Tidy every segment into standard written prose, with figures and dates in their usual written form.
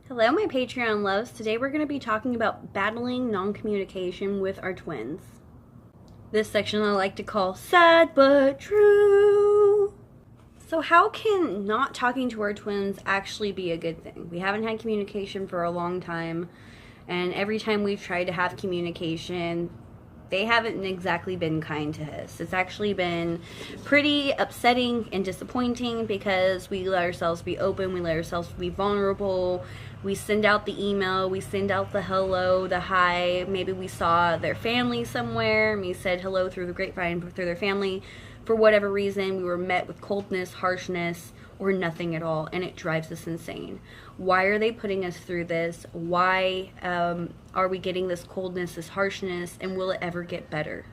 Hello, my Patreon loves. Today we're going to be talking about battling non-communication with our twins. This section I like to call Sad But True. So how can not talking to our twins actually be a good thing? We haven't had communication for a long time, and every time we've tried to have communication, they haven't exactly been kind to us. It's actually been pretty upsetting and disappointing because we let ourselves be open, we let ourselves be vulnerable, we send out the email, we send out the hello, the hi, maybe we saw their family somewhere, and we said hello through the grapevine through their family. For whatever reason, we were met with coldness, harshness, or nothing at all, and it drives us insane. Why are they putting us through this? Why are we getting this coldness, this harshness, and will it ever get better?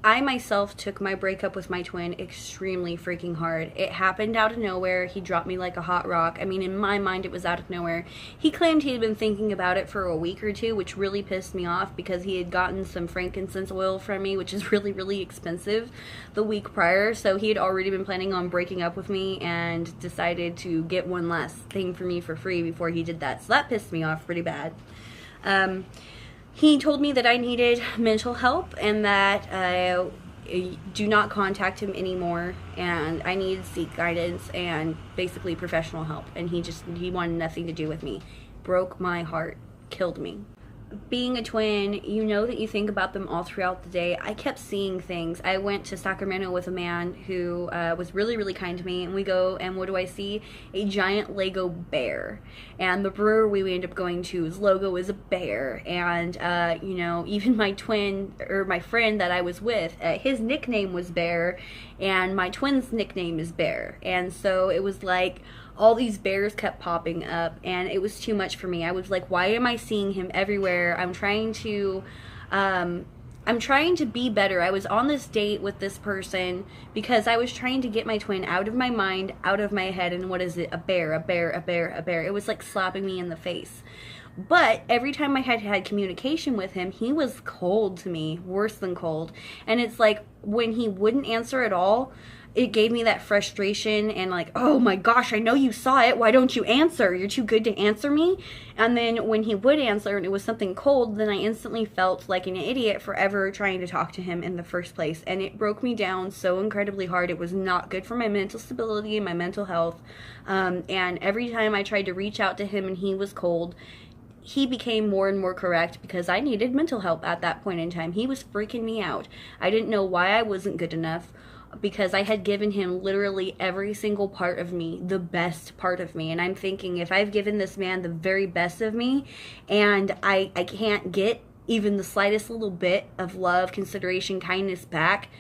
I myself took my breakup with my twin extremely freaking hard. It happened out of nowhere. He dropped me like a hot rock. I mean, in my mind, it was out of nowhere. He claimed he had been thinking about it for a week or two, which really pissed me off because he had gotten some frankincense oil from me, which is really, really expensive, the week prior. So he had already been planning on breaking up with me and decided to get one last thing for me for free before he did that. So that pissed me off pretty bad. He told me that I needed mental help and that I do not contact him anymore, and I needed to seek guidance and basically professional help, and he wanted nothing to do with me. Broke my heart, killed me. Being a twin, you know that you think about them all throughout the day. I kept seeing things. I went to Sacramento with a man who was really, really kind to me, and we go, and what do I see? A giant Lego bear. And the brewery we ended up going to, his logo is a bear. And, you know, even my twin, or my friend that I was with, his nickname was Bear, and my twin's nickname is Bear. And so it was like, all these bears kept popping up, and it was too much for me. I was like, why am I seeing him everywhere? I'm trying to be better. I was on this date with this person because I was trying to get my twin out of my mind, out of my head, and what is it? A bear, a bear, a bear, a bear. It was like slapping me in the face. But every time I had communication with him, he was cold to me, worse than cold. And it's like, when he wouldn't answer at all, it gave me that frustration and like, oh my gosh, I know you saw it. Why don't you answer? You're too good to answer me. And then when he would answer and it was something cold, then I instantly felt like an idiot for ever trying to talk to him in the first place. And it broke me down so incredibly hard. It was not good for my mental stability and my mental health. And every time I tried to reach out to him and he was cold, he became more and more correct because I needed mental help at that point in time. He was freaking me out. I didn't know why I wasn't good enough, because I had given him literally every single part of me, the best part of me. And I'm thinking, if I've given this man the very best of me and I can't get even the slightest little bit of love, consideration, kindness back,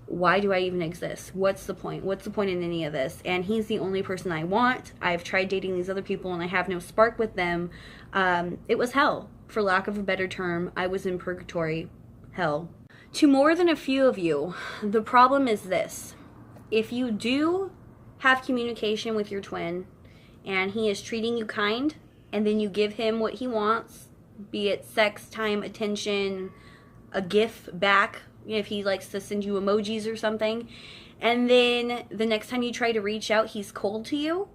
why do I even exist? What's the point? What's the point in any of this? And he's the only person I want. I've tried dating these other people and I have no spark with them. It was hell, for lack of a better term. I was in purgatory, hell. To more than a few of you, the problem is this. If you do have communication with your twin and he is treating you kind, and then you give him what he wants, be it sex, time, attention, a gift back, if he likes to send you emojis or something, and then the next time you try to reach out, he's cold to you,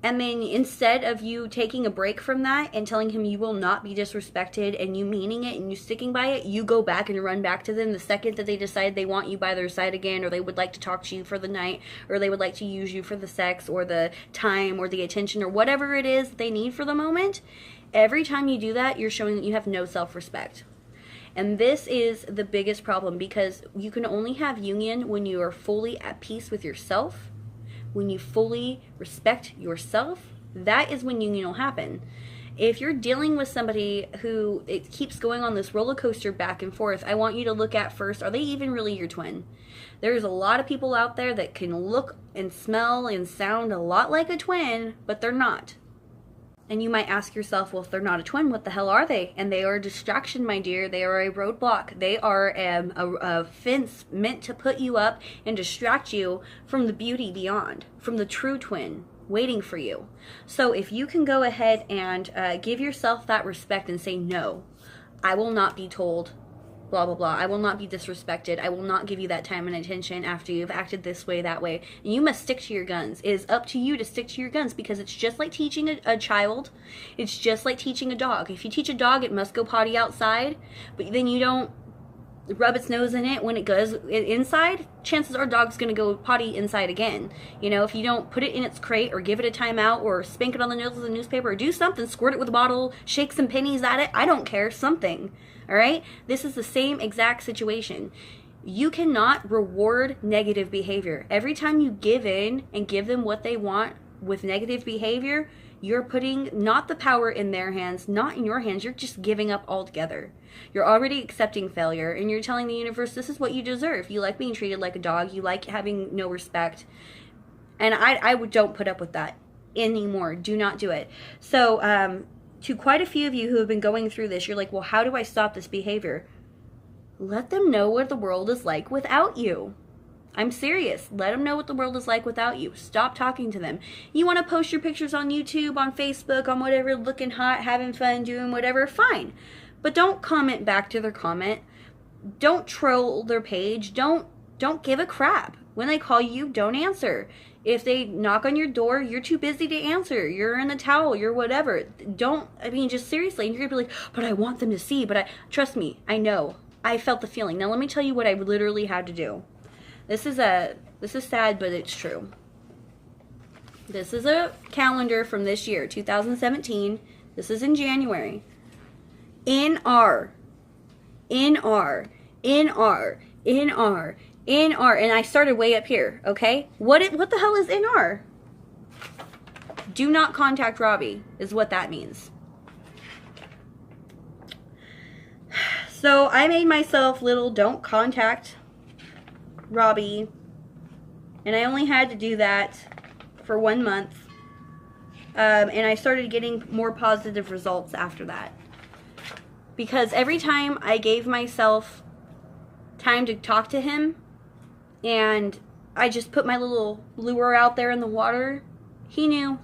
and then instead of you taking a break from that and telling him you will not be disrespected and you meaning it and you sticking by it, you go back and run back to them the second that they decide they want you by their side again, or they would like to talk to you for the night, or they would like to use you for the sex or the time or the attention or whatever it is they need for the moment. Every time you do that, you're showing that you have no self-respect. And this is the biggest problem, because you can only have union when you are fully at peace with yourself. When you fully respect yourself, that is when union will happen. If you're dealing with somebody who it keeps going on this roller coaster back and forth, I want you to look at first, are they even really your twin? There's a lot of people out there that can look and smell and sound a lot like a twin, but they're not. And you might ask yourself, well, if they're not a twin, what the hell are they? And they are a distraction, my dear. They are a roadblock. They are a fence meant to put you up and distract you from the beauty beyond, from the true twin waiting for you. So if you can go ahead and give yourself that respect and say, no, I will not be told blah, blah, blah. I will not be disrespected. I will not give you that time and attention after you've acted this way, that way. And you must stick to your guns. It is up to you to stick to your guns, because it's just like teaching a child. It's just like teaching a dog. If you teach a dog it must go potty outside, but then you don't rub its nose in it when it goes inside, chances are dog's going to go potty inside again. You know, if you don't put it in its crate or give it a timeout or spank it on the nose with a newspaper or do something, squirt it with a bottle, shake some pennies at it, I don't care, something. All right? This is the same exact situation. You cannot reward negative behavior. Every time you give in and give them what they want with negative behavior, you're putting not the power in their hands, not in your hands. You're just giving up altogether. You're already accepting failure, and you're telling the universe, this is what you deserve. You like being treated like a dog. You like having no respect. And I don't put up with that anymore. Do not do it. So to quite a few of you who have been going through this, you're like, well, how do I stop this behavior? Let them know what the world is like without you. I'm serious. Let them know what the world is like without you. Stop talking to them. You want to post your pictures on YouTube, on Facebook, on whatever, looking hot, having fun, doing whatever, fine. But don't comment back to their comment. Don't troll their page. Don't give a crap. When they call you, don't answer. If they knock on your door, you're too busy to answer. You're in the towel, you're whatever. Just seriously, you're going to be like, but I want them to see, trust me, I know. I felt the feeling. Now let me tell you what I literally had to do. This is sad, but it's true. This is a calendar from this year, 2017. This is in January. NR, NR, NR, NR, NR, and I started way up here, okay? What the hell is NR? Do not contact Robbie, is what that means. So I made myself little don't contact Robbie, and I only had to do that for 1 month, and I started getting more positive results after that, because every time I gave myself time to talk to him and I just put my little lure out there in the water, he knew,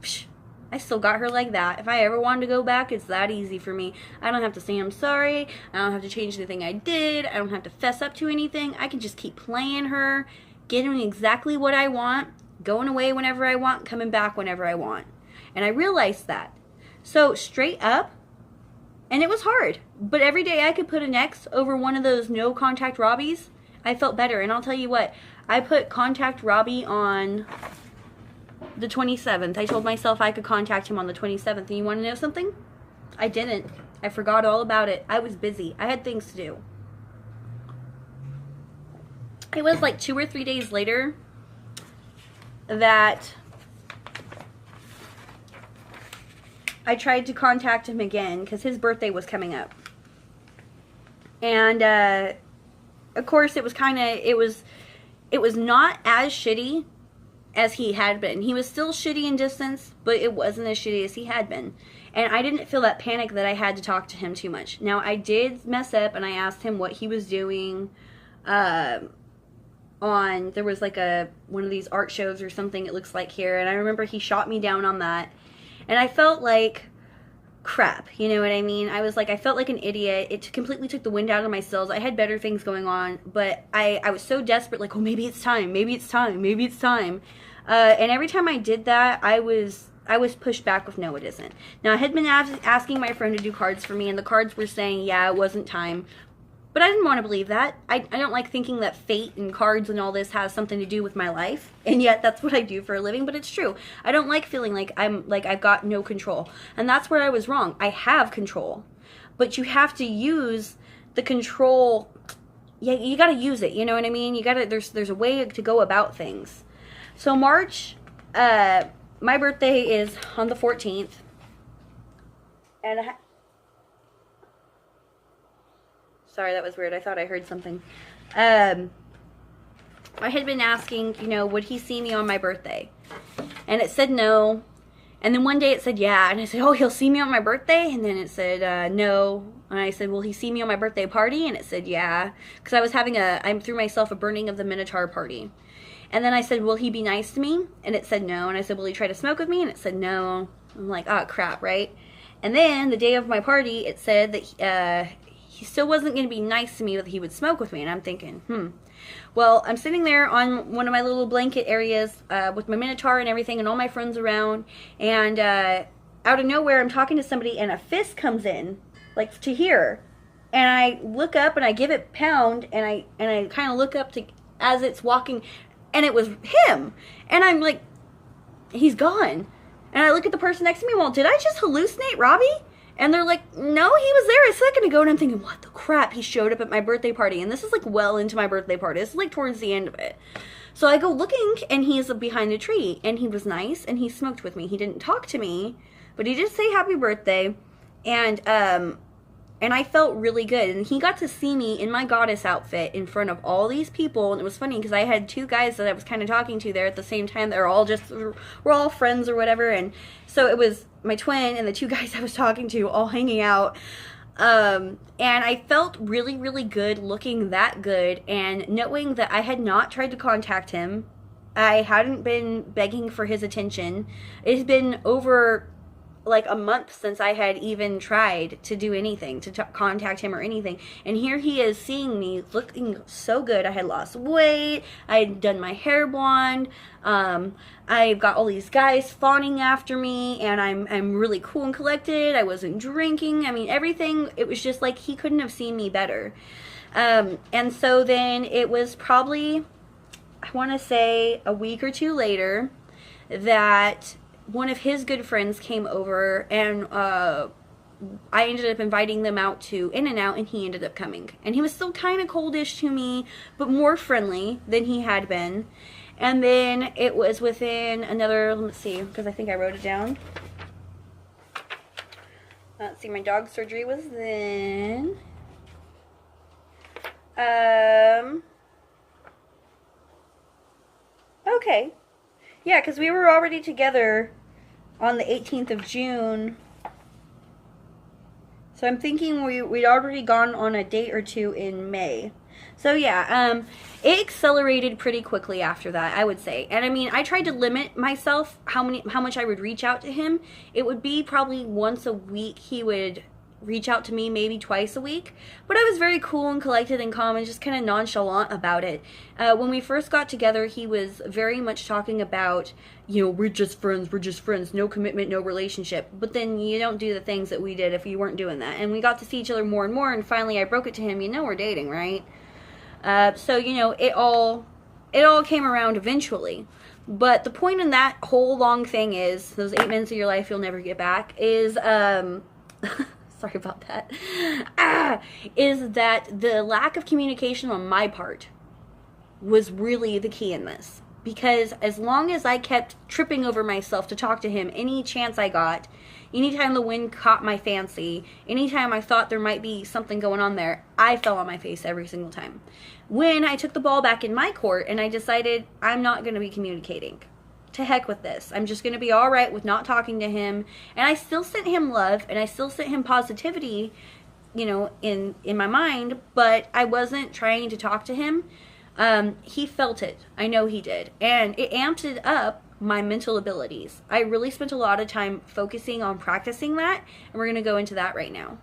I still got her like that. If I ever wanted to go back, it's that easy for me. I don't have to say I'm sorry. I don't have to change anything I did. I don't have to fess up to anything. I can just keep playing her, getting exactly what I want, going away whenever I want, coming back whenever I want. And I realized that. So straight up, and it was hard, but every day I could put an X over one of those no contact Robbies, I felt better. And I'll tell you what, I put contact Robbie on the 27th. I told myself I could contact him on the 27th. And you want to know something? I didn't. I forgot all about it. I was busy. I had things to do. It was like 2 or 3 days later that I tried to contact him again because his birthday was coming up. And of course it was not as shitty as he had been. He was still shitty in distance, but it wasn't as shitty as he had been. And I didn't feel that panic that I had to talk to him too much. Now, I did mess up, and I asked him what he was doing there was like one of these art shows or something, it looks like here, and I remember he shot me down on that. And I felt like crap, you know what I mean? I felt like an idiot. It completely took the wind out of my sails. I had better things going on, but I was so desperate, like, oh, maybe it's time, maybe it's time, maybe it's time. And every time I did that, I was pushed back with, no, it isn't. Now, I had been asking my friend to do cards for me, and the cards were saying, yeah, it wasn't time. But I didn't want to believe that. I don't like thinking that fate and cards and all this has something to do with my life. And yet that's what I do for a living, but it's true. I don't like feeling like I've got no control. And that's where I was wrong. I have control. But you have to use the control. Yeah, you got to use it, you know what I mean? There's a way to go about things. So March, my birthday is on the 14th. And sorry, that was weird. I thought I heard something. I had been asking, would he see me on my birthday? And it said no. And then one day it said yeah. And I said, oh, he'll see me on my birthday? And then it said no. And I said, will he see me on my birthday party? And it said yeah. Because I threw myself a burning of the Minotaur party. And then I said, will he be nice to me? And it said no. And I said, will he try to smoke with me? And it said no. I'm like, oh, crap, right? And then the day of my party, it said that he still wasn't going to be nice to me, but he would smoke with me. And I'm thinking, Well, I'm sitting there on one of my little blanket areas with my Minotaur and everything and all my friends around. And out of nowhere, I'm talking to somebody and a fist comes in, like to here. And I look up and I give it pound and I kind of look up to as it's walking. And it was him. And I'm like, he's gone. And I look at the person next to me, well, did I just hallucinate Robbie? And they're like, no, he was there a second ago. And I'm thinking, what the crap? He showed up at my birthday party. And this is like well into my birthday party. This is like towards the end of it. So I go looking and he's behind a tree. And he was nice and he smoked with me. He didn't talk to me, but he did say happy birthday. And I felt really good. And he got to see me in my goddess outfit in front of all these people. And it was funny because I had two guys that I was kind of talking to there at the same time. They're all we're all friends or whatever. And so it was my twin and the two guys I was talking to all hanging out. And I felt really, really good looking that good. And knowing that I had not tried to contact him. I hadn't been begging for his attention. It's been over like a month since I had even tried to do anything, to contact him or anything. And here he is seeing me looking so good. I had lost weight. I had done my hair blonde. I've got all these guys fawning after me, and I'm really cool and collected. I wasn't drinking. I mean, everything, it was just like he couldn't have seen me better. And so then it was probably, I want to say a week or two later that one of his good friends came over, and I ended up inviting them out to In-N-Out, and he ended up coming. And he was still kind of coldish to me, but more friendly than he had been. And then it was within another, let's see, because I think I wrote it down. Let's see, my dog surgery was then. Okay. Yeah, because we were already together on the 18th of June. So I'm thinking we'd already gone on a date or two in May. So yeah, it accelerated pretty quickly after that, I would say. And I mean, I tried to limit myself how much I would reach out to him. It would be probably once a week he would reach out to me, maybe twice a week. But I was very cool and collected and calm and just kind of nonchalant about it. When we first got together, he was very much talking about, you know, we're just friends, no commitment, no relationship. But then you don't do the things that we did if you weren't doing that. And we got to see each other more and more, and finally I broke it to him, you know, we're dating, right? So, you know, it all came around eventually. But the point in that whole long thing is, those 8 minutes of your life you'll never get back, is, sorry about that, is that the lack of communication on my part was really the key in this. Because as long as I kept tripping over myself to talk to him any chance I got, anytime the wind caught my fancy, anytime I thought there might be something going on there, I fell on my face every single time. When I took the ball back in my court and I decided I'm not going to be communicating. To heck with this. I'm just going to be all right with not talking to him. And I still sent him love and I still sent him positivity, you know, in my mind, but I wasn't trying to talk to him. He felt it. I know he did. And it amped up my mental abilities. I really spent a lot of time focusing on practicing that, and we're going to go into that right now.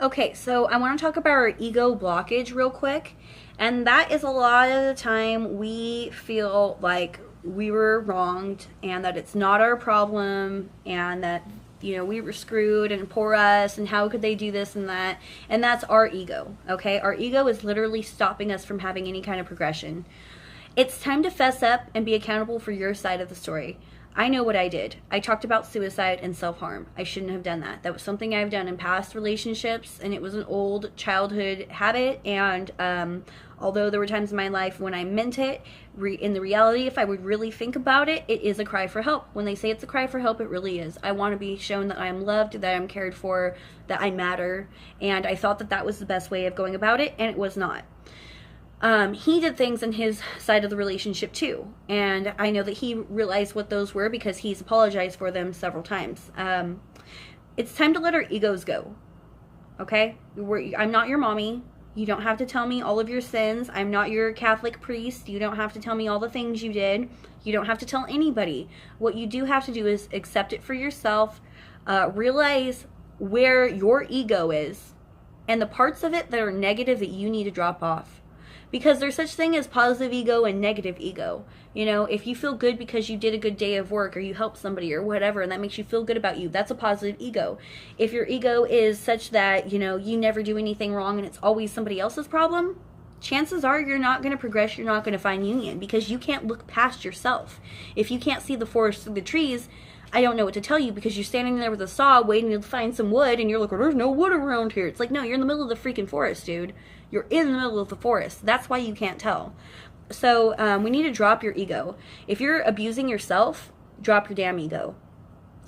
Okay, so I want to talk about our ego blockage real quick. And that is a lot of the time we feel like we were wronged and that it's not our problem and that, you know, we were screwed and poor us and how could they do this and that. And that's our ego, okay? Our ego is literally stopping us from having any kind of progression. It's time to fess up and be accountable for your side of the story. I know what I did. I talked about suicide and self-harm. I shouldn't have done that. That was something I've done in past relationships, and it was an old childhood habit. And although there were times in my life when I meant it, in the reality, if I would really think about it, it is a cry for help. When they say it's a cry for help, it really is. I want to be shown that I am loved, that I'm cared for, that I matter. And I thought that that was the best way of going about it, and it was not. He did things in his side of the relationship too, and I know that he realized what those were because he's apologized for them several times. It's time to let our egos go, okay? I'm not your mommy. You don't have to tell me all of your sins. I'm not your Catholic priest. You don't have to tell me all the things you did. You don't have to tell anybody. What you do have to do is accept it for yourself, realize where your ego is, and the parts of it that are negative that you need to drop off. Because there's such thing as positive ego and negative ego. You know, if you feel good because you did a good day of work or you helped somebody or whatever, and that makes you feel good about you, that's a positive ego. If your ego is such that, you know, you never do anything wrong and it's always somebody else's problem, chances are you're not going to progress, you're not going to find union, because you can't look past yourself. If you can't see the forest through the trees, I don't know what to tell you, because you're standing there with a saw waiting to find some wood and you're like, there's no wood around here. It's like, no, you're in the middle of the freaking forest, dude. You're in the middle of the forest. That's why you can't tell. So we need to drop your ego. If you're abusing yourself, drop your damn ego.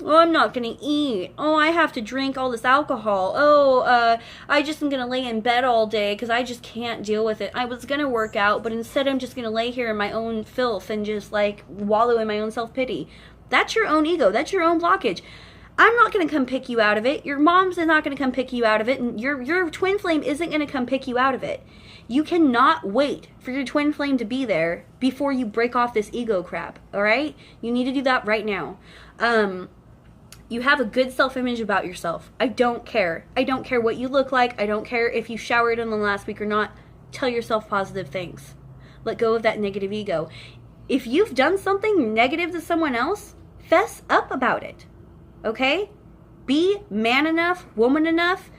Oh, I'm not going to eat. Oh, I have to drink all this alcohol. Oh, I just am going to lay in bed all day because I just can't deal with it. I was going to work out, but instead I'm just going to lay here in my own filth and just like wallow in my own self-pity. That's your own ego. That's your own blockage. I'm not going to come pick you out of it. Your mom's not going to come pick you out of it. And your twin flame isn't going to come pick you out of it. You cannot wait for your twin flame to be there before you break off this ego crap. All right? You need to do that right now. You have a good self-image about yourself. I don't care. I don't care what you look like. I don't care if you showered in the last week or not. Tell yourself positive things. Let go of that negative ego. If you've done something negative to someone else, fess up about it. Okay? Be man enough, woman enough,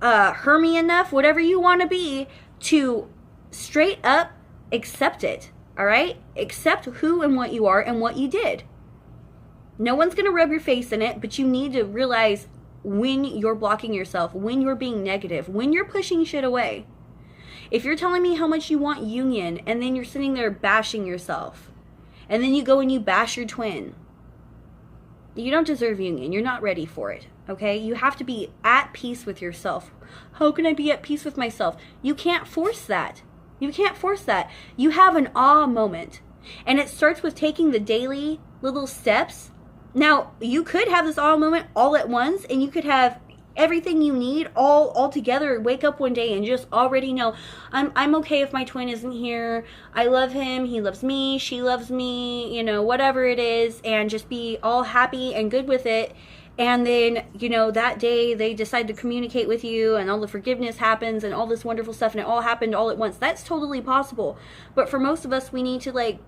Hermie enough, whatever you want to be, to straight up accept it. All right? Accept who and what you are and what you did. No one's going to rub your face in it, but you need to realize when you're blocking yourself, when you're being negative, when you're pushing shit away. If you're telling me how much you want union and then you're sitting there bashing yourself, and then you go and you bash your twin, you don't deserve union. You're not ready for it, okay? You have to be at peace with yourself. How can I be at peace with myself? You can't force that. You can't force that. You have an awe moment, and it starts with taking the daily little steps. Now, you could have this awe moment all at once, and you could have everything you need all together. Wake up one day and just already know, I'm okay if my twin isn't here. I love him, he loves me, she loves me, you know, whatever it is, and just be all happy and good with it. And then, you know, that day they decide to communicate with you and all the forgiveness happens and all this wonderful stuff, and it all happened all at once. That's totally possible. But for most of us, we need to like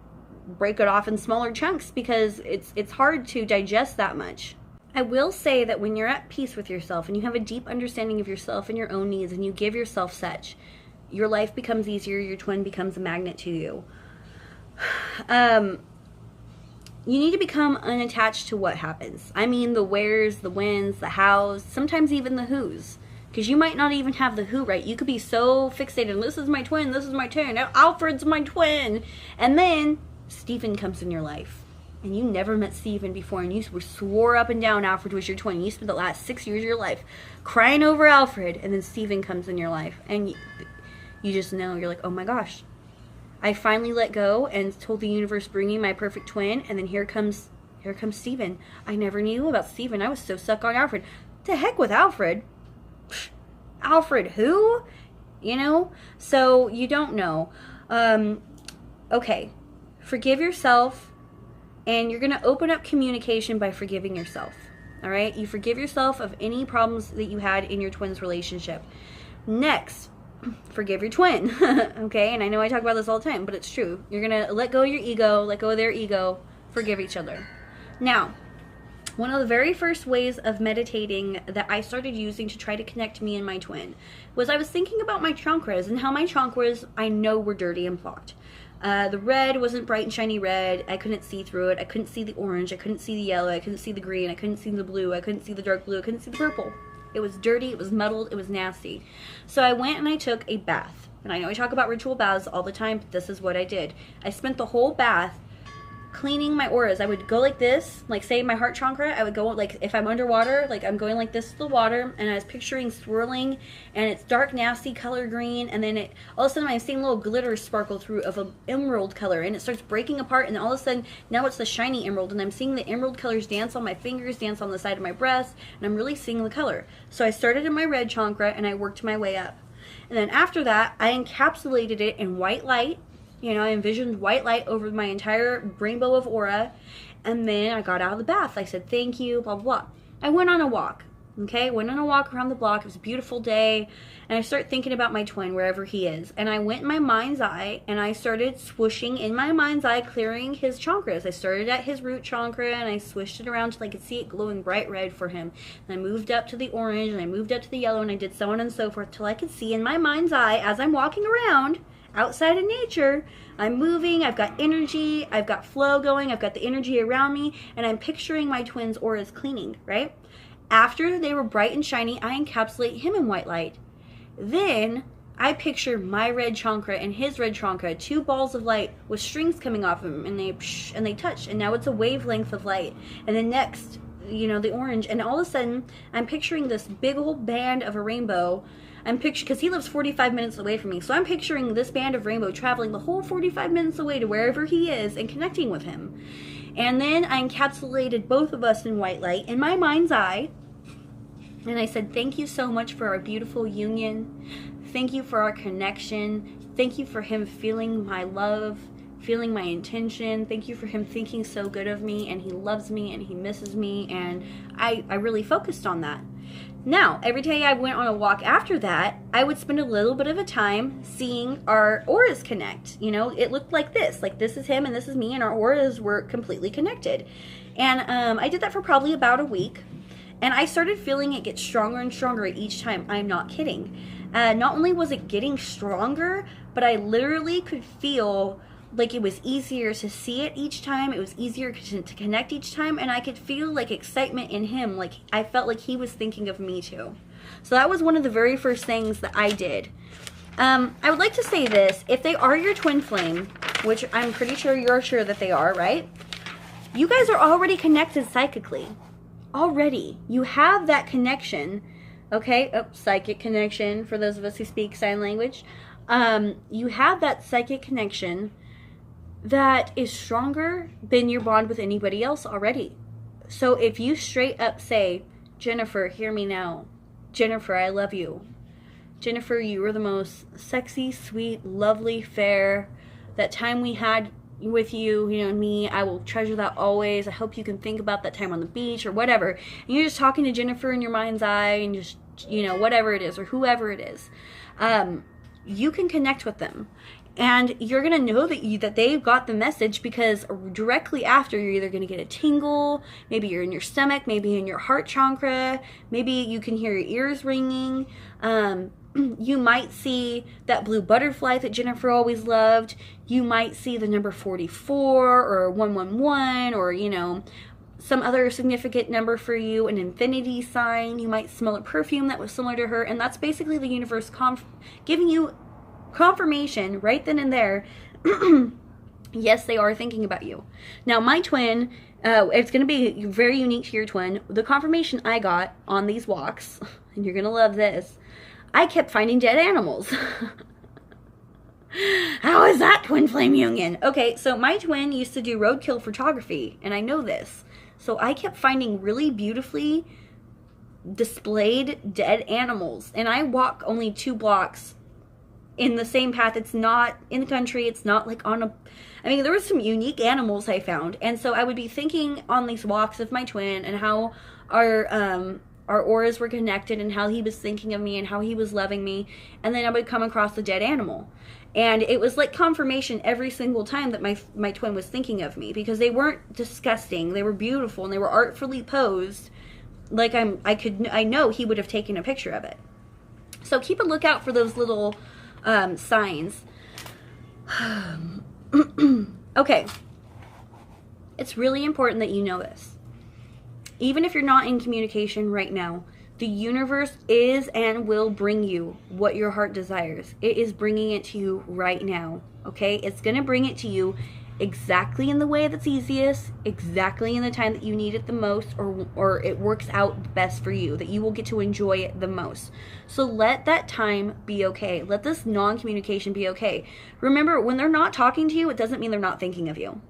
break it off in smaller chunks because it's hard to digest that much. I will say that when you're at peace with yourself and you have a deep understanding of yourself and your own needs and you give yourself such, your life becomes easier, your twin becomes a magnet to you. You need to become unattached to what happens. I mean the wheres, the whens, the hows, sometimes even the whos. Because you might not even have the who right. You could be so fixated, this is my twin, this is my twin, Alfred's my twin. And then Stephen comes in your life. And you never met Stephen before, and you swore up and down Alfred was your twin. You spent the last 6 years of your life crying over Alfred, and then Stephen comes in your life. And you just know, you're like, oh my gosh. I finally let go and told the universe, bring me my perfect twin, and then here comes Stephen. I never knew about Stephen. I was so stuck on Alfred. To heck with Alfred. Alfred who? You know? So you don't know. Okay. Forgive yourself. And you're going to open up communication by forgiving yourself. All right? You forgive yourself of any problems that you had in your twin's relationship. Next, forgive your twin. Okay? And I know I talk about this all the time, but it's true. You're going to let go of your ego, let go of their ego, forgive each other. Now, one of the very first ways of meditating that I started using to try to connect me and my twin was I was thinking about my chakras and how my chakras I know were dirty and blocked. The red wasn't bright and shiny red. I couldn't see through it. I couldn't see the orange. I couldn't see the yellow. I couldn't see the green. I couldn't see the blue. I couldn't see the dark blue. I couldn't see the purple. It was dirty. It was muddled. It was nasty. So I went and I took a bath. And I know I talk about ritual baths all the time, but this is what I did. I spent the whole bath cleaning my auras. I would go like this, like say my heart chakra, I would go like, if I'm underwater, like I'm going like this to the water, and I was picturing swirling, and it's dark, nasty color green, and then all of a sudden I'm seeing little glitter sparkle through of an emerald color, and it starts breaking apart, and all of a sudden, now it's the shiny emerald, and I'm seeing the emerald colors dance on my fingers, dance on the side of my breast, and I'm really seeing the color. So I started in my red chakra, and I worked my way up. And then after that, I encapsulated it in white light. You know, I envisioned white light over my entire rainbow of aura. And then I got out of the bath. I said, thank you, blah, blah, blah. I went on a walk. Okay, went on a walk around the block. It was a beautiful day. And I start thinking about my twin wherever he is. And I went in my mind's eye and I started swooshing in my mind's eye, clearing his chakras. I started at his root chakra and I swished it around till I could see it glowing bright red for him. And I moved up to the orange and I moved up to the yellow and I did so on and so forth till I could see in my mind's eye as I'm walking around outside in nature. I'm moving, I've got energy, I've got flow going, I've got the energy around me, and I'm picturing my twins' auras cleaning, right? After they were bright and shiny, I encapsulate him in white light. Then I picture my red chakra and his red chakra, two balls of light with strings coming off of them, and they touch, and now it's a wavelength of light. And then next, you know, the orange, and all of a sudden, I'm picturing this big old band of a rainbow. I'm picturing, because he lives 45 minutes away from me, so I'm picturing this band of rainbow traveling the whole 45 minutes away to wherever he is and connecting with him. And then I encapsulated both of us in white light in my mind's eye. And I said, thank you so much for our beautiful union. Thank you for our connection. Thank you for him feeling my love, feeling my intention. Thank you for him thinking so good of me, and he loves me and he misses me. And I really focused on that. Now, every day I went on a walk after that, I would spend a little bit of a time seeing our auras connect. You know, it looked like this is him and this is me, and our auras were completely connected. And I did that for probably about a week. And I started feeling it get stronger and stronger each time. I'm not kidding. Not only was it getting stronger, but I literally could feel like it was easier to see it each time. It was easier to connect each time. And I could feel like excitement in him. Like I felt like he was thinking of me too. So that was one of the very first things that I did. I would like to say this. If they are your twin flame, which I'm pretty sure you're sure that they are, right? You guys are already connected psychically. Already. You have that connection. Okay? Oh, psychic connection for those of us who speak sign language. You have that psychic connection that is stronger than your bond with anybody else already. So if you straight up say, Jennifer, hear me now. Jennifer, I love you. Jennifer, you were the most sexy, sweet, lovely, fair. That time we had with you, you know, and me, I will treasure that always. I hope you can think about that time on the beach or whatever. And you're just talking to Jennifer in your mind's eye and just, you know, whatever it is or whoever it is. You can connect with them. And you're going to know that they've got the message, because directly after you're either going to get a tingle, maybe you're in your stomach, maybe in your heart chakra, maybe you can hear your ears ringing. You might see that blue butterfly that Jennifer always loved. You might see the number 44 or 111 or, you know, some other significant number for you, an infinity sign. You might smell a perfume that was similar to her. And that's basically the universe giving you confirmation right then and there. Yes, they are thinking about you. Now, my twin, it's going to be very unique to your twin. The confirmation I got on these walks, and you're going to love this, I kept finding dead animals. How is that twin flame union? Okay, so my twin used to do roadkill photography, and I know this. So I kept finding really beautifully displayed dead animals. And I walk only 2 blocks in the same path. It's not in the country. It's not like on a... I mean, there were some unique animals I found. And so I would be thinking on these walks of my twin and how our auras were connected and how he was thinking of me and how he was loving me. And then I would come across a dead animal. And it was like confirmation every single time that my twin was thinking of me, because they weren't disgusting. They were beautiful and they were artfully posed. Like I know he would have taken a picture of it. So keep a lookout for those little signs. Okay. It's really important that you know this. Even if you're not in communication right now, the universe is and will bring you what your heart desires. It is bringing it to you right now, okay? It's going to bring it to you exactly in the way that's easiest, exactly in the time that you need it the most, or it works out best for you, that you will get to enjoy it the most. So let that time be okay. Let this non-communication be okay. Remember, when they're not talking to you, it doesn't mean they're not thinking of you.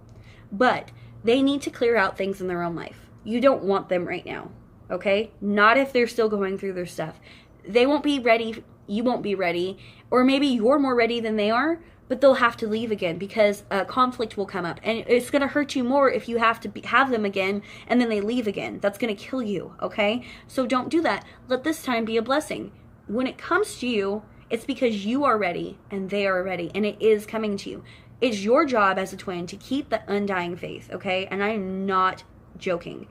But they need to clear out things in their own life. You don't want them right now. Okay? Not if they're still going through their stuff. They won't be ready. You won't be ready. Or maybe you're more ready than they are. but they'll have to leave again because conflict will come up, and it's going to hurt you more if you have to have them again and then they leave again. That's going to kill you, okay? So don't do that. Let this time be a blessing. When it comes to you, it's because you are ready and they are ready, and it is coming to you. It's your job as a twin to keep the undying faith, okay? And I'm not joking.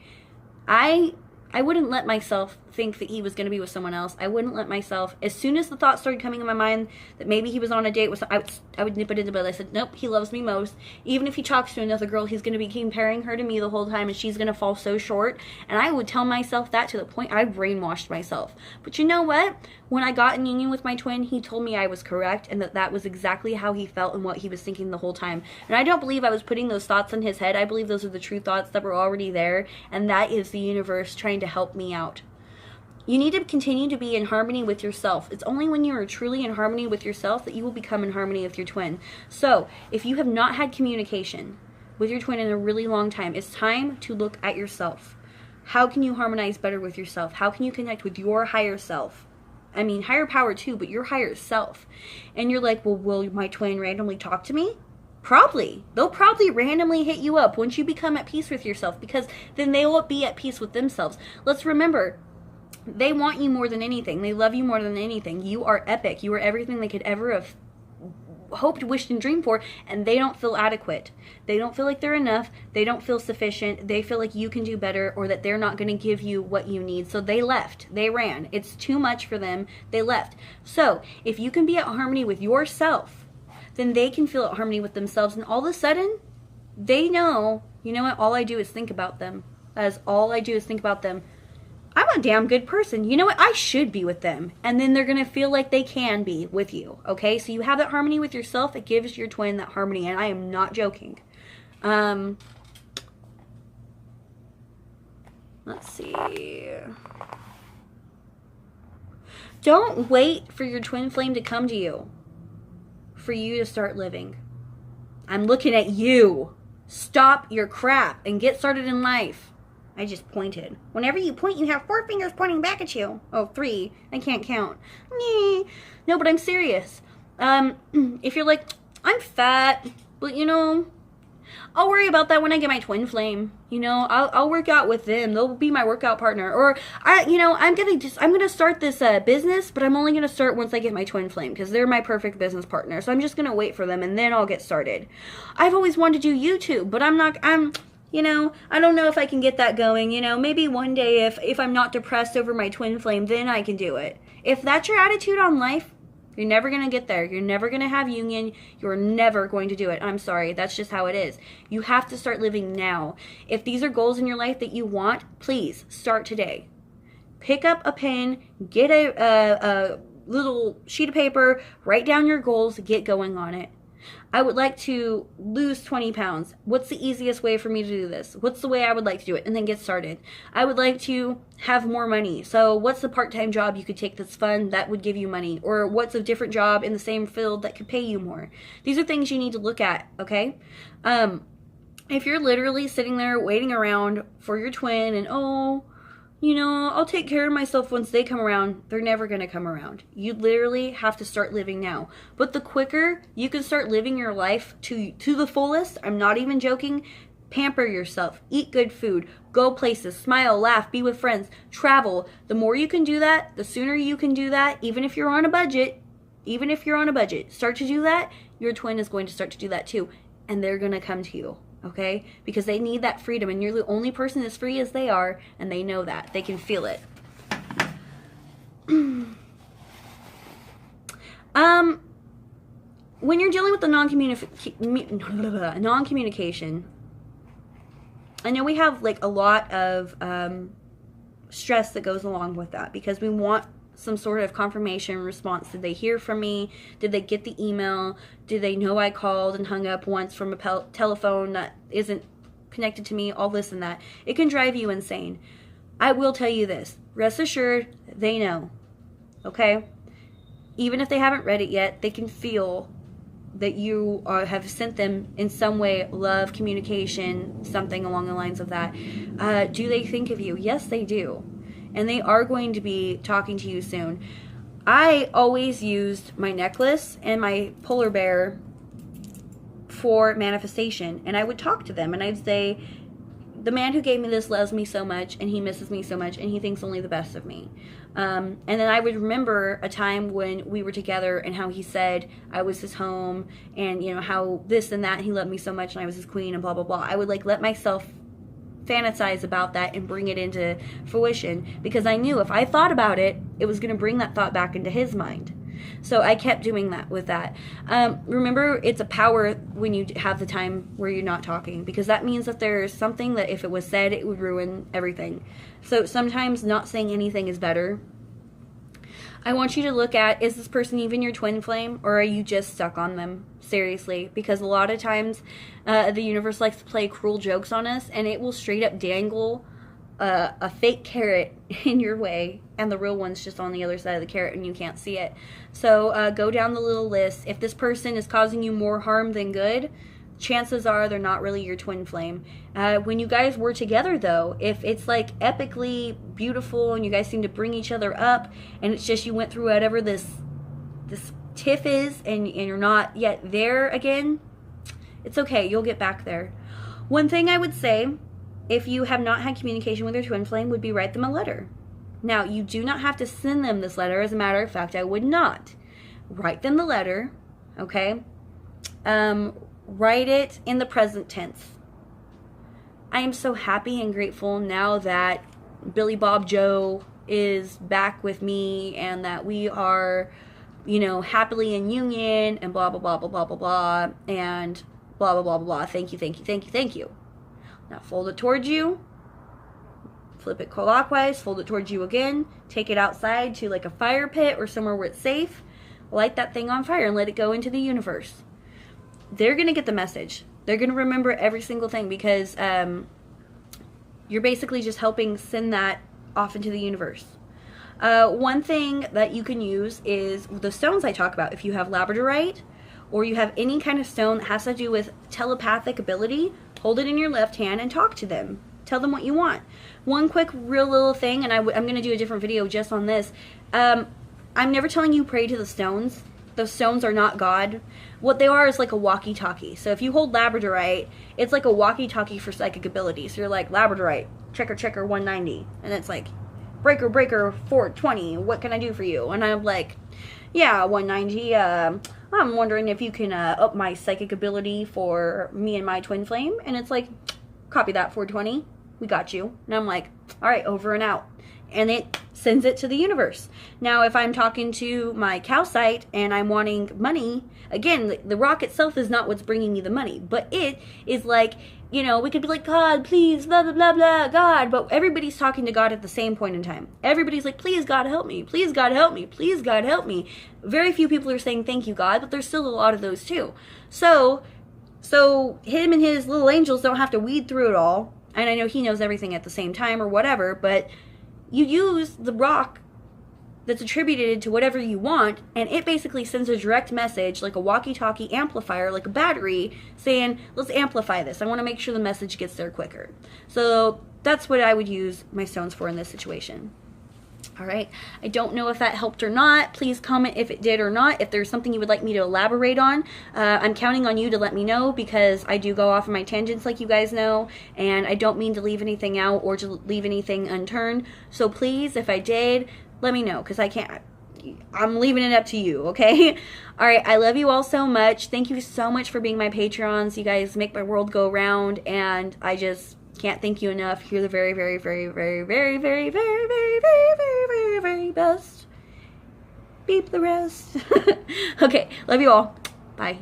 I wouldn't let myself think that he was going to be with someone else. I wouldn't let myself, as soon as the thought started coming in my mind that maybe he was on a date with, I would nip it in the bud. I said, nope, he loves me most. Even if he talks to another girl, he's going to be comparing her to me the whole time, and she's going to fall so short. And I would tell myself that to the point I brainwashed myself. But you know what? When I got in union with my twin, he told me I was correct and that that was exactly how he felt and what he was thinking the whole time. And I don't believe I was putting those thoughts in his head. I believe those are the true thoughts that were already there, and that is the universe trying to help me out. You need to continue to be in harmony with yourself. It's only when you are truly in harmony with yourself that you will become in harmony with your twin. So, if you have not had communication with your twin in a really long time, it's time to look at yourself. How can you harmonize better with yourself? How can you connect with your higher self? I mean, higher power too, but your higher self. And you're like, well, will my twin randomly talk to me? Probably. They'll probably randomly hit you up once you become at peace with yourself, because then they will be at peace with themselves. Let's remember, they want you more than anything. They love you more than anything. You are epic. You are everything they could ever have hoped, wished, and dreamed for, and they don't feel adequate. They don't feel like they're enough. They don't feel sufficient. They feel like you can do better, or that they're not going to give you what you need. So they left. They ran. It's too much for them. They left. So if you can be at harmony with yourself, then they can feel at harmony with themselves, and all of a sudden, they know, you know what, all I do is think about them. That's all I do is think about them. I'm a damn good person. You know what? I should be with them. And then they're going to feel like they can be with you. Okay? So you have that harmony with yourself. It gives your twin that harmony. And I am not joking. Let's see. Don't wait for your twin flame to come to you for you to start living. I'm looking at you. Stop your crap and get started in life. I just pointed. Whenever you point, you have 4 fingers pointing back at you. Oh, 3. I can't count. No, but I'm serious. If you're like, I'm fat, but you know, I'll worry about that when I get my twin flame. You know, I'll work out with them. They'll be my workout partner. Or I'm gonna start this business, but I'm only gonna start once I get my twin flame because they're my perfect business partner. So I'm just gonna wait for them and then I'll get started. I've always wanted to do YouTube, but you know, I don't know if I can get that going. You know, maybe one day if I'm not depressed over my twin flame, then I can do it. If that's your attitude on life, you're never going to get there. You're never going to have union. You're never going to do it. I'm sorry. That's just how it is. You have to start living now. If these are goals in your life that you want, please start today. Pick up a pen, get a little sheet of paper, write down your goals, get going on it. I would like to lose 20 pounds. What's the easiest way for me to do this? What's the way I would like to do it? And then get started. I would like to have more money. So what's the part-time job you could take that's fun that would give you money? Or what's a different job in the same field that could pay you more? These are things you need to look at, okay? If you're literally sitting there waiting around for your twin and, oh, you know, I'll take care of myself once they come around, they're never going to come around. You literally have to start living now. But the quicker you can start living your life to the fullest, I'm not even joking, pamper yourself, eat good food, go places, smile, laugh, be with friends, travel. The more you can do that, the sooner you can do that, even if you're on a budget, start to do that, your twin is going to start to do that too. And they're going to come to you. Okay? Because they need that freedom, and you're the only person as free as they are, and they know that. They can feel it. When you're dealing with the non-communication, I know we have like a lot of stress that goes along with that because we want some sort of confirmation response. Did they hear from me? Did they get the email? Did they know I called and hung up once from a telephone that isn't connected to me? All this and that. It can drive you insane. I will tell you this. Rest assured, they know. Okay? Even if they haven't read it yet, they can feel that you have sent them in some way love, communication, something along the lines of that. Do they think of you? Yes, they do. And they are going to be talking to you soon. I always used my necklace and my polar bear for manifestation. And I would talk to them and I'd say, the man who gave me this loves me so much and he misses me so much and he thinks only the best of me. And then I would remember a time when we were together and how he said I was his home and, you know, how this and that, he loved me so much and I was his queen and blah, blah, blah. I would like let myself fantasize about that and bring it into fruition, because I knew if I thought about it, it was going to bring that thought back into his mind. So I kept doing that with that. Remember, it's a power when you have the time where you're not talking, because that means that there's something that if it was said, it would ruin everything. So sometimes not saying anything is better. I want you to look at, is this person even your twin flame, or are you just stuck on them? Seriously, because a lot of times the universe likes to play cruel jokes on us, and it will straight up dangle a fake carrot in your way, and the real one's just on the other side of the carrot and you can't see it. So go down the little list. If this person is causing you more harm than good, chances are they're not really your twin flame. When you guys were together though, if it's like epically beautiful and you guys seem to bring each other up, and it's just you went through whatever this tiff is and you're not yet there again, it's okay, you'll get back there. One thing I would say, if you have not had communication with your twin flame, would be write them a letter. Now, you do not have to send them this letter. As a matter of fact, I would not. Write them the letter, okay? Write it in the present tense. I am so happy and grateful now that Billy Bob Joe is back with me and that we are, you know, happily in union and blah, blah, blah, blah, blah, blah, blah, and blah, blah, blah, blah, blah. Thank you, thank you, thank you, thank you. Now fold it towards you, flip it clockwise, fold it towards you again, take it outside to like a fire pit or somewhere where it's safe, light that thing on fire and let it go into the universe. They're going to get the message. They're going to remember every single thing, because you're basically just helping send that off into the universe. One thing that you can use is the stones I talk about. If you have labradorite or you have any kind of stone that has to do with telepathic ability, hold it in your left hand and talk to them. Tell them what you want. One quick real little thing, and I'm going to do a different video just on this. I'm never telling you pray to the stones. Those stones are not God. What they are is like a walkie-talkie. So if you hold labradorite, it's like a walkie-talkie for psychic ability. So you're like, labradorite, checker, checker, 190. And it's like, breaker, breaker, 420. What can I do for you? And I'm like, yeah, 190. I'm wondering if you can up my psychic ability for me and my twin flame. And it's like, copy that, 420. We got you. And I'm like, all right, over and out. And it sends it to the universe. Now, if I'm talking to my calcite and I'm wanting money, again, the rock itself is not what's bringing me the money, but it is like, you know, we could be like, God, please, blah, blah, blah, blah, God, but everybody's talking to God at the same point in time. Everybody's like, please, God, help me. Please, God, help me. Please, God, help me. Very few people are saying, thank you, God, but there's still a lot of those too. So him and his little angels don't have to weed through it all. And I know he knows everything at the same time or whatever, but you use the rock that's attributed to whatever you want, and it basically sends a direct message, like a walkie-talkie amplifier, like a battery, saying, let's amplify this. I want to make sure the message gets there quicker. So that's what I would use my stones for in this situation. All right. I don't know if that helped or not. Please comment if it did or not. If there's something you would like me to elaborate on, I'm counting on you to let me know, because I do go off on my tangents like you guys know, and I don't mean to leave anything out or to leave anything unturned. So please, if I did, let me know, because I'm leaving it up to you, okay? All right, I love you all so much. Thank you so much for being my Patrons. You guys make my world go round, and I just can't thank you enough. You're the very, very, very, very, very, very, very, very, very, very, very, very best. Beep the rest. Okay, love you all. Bye.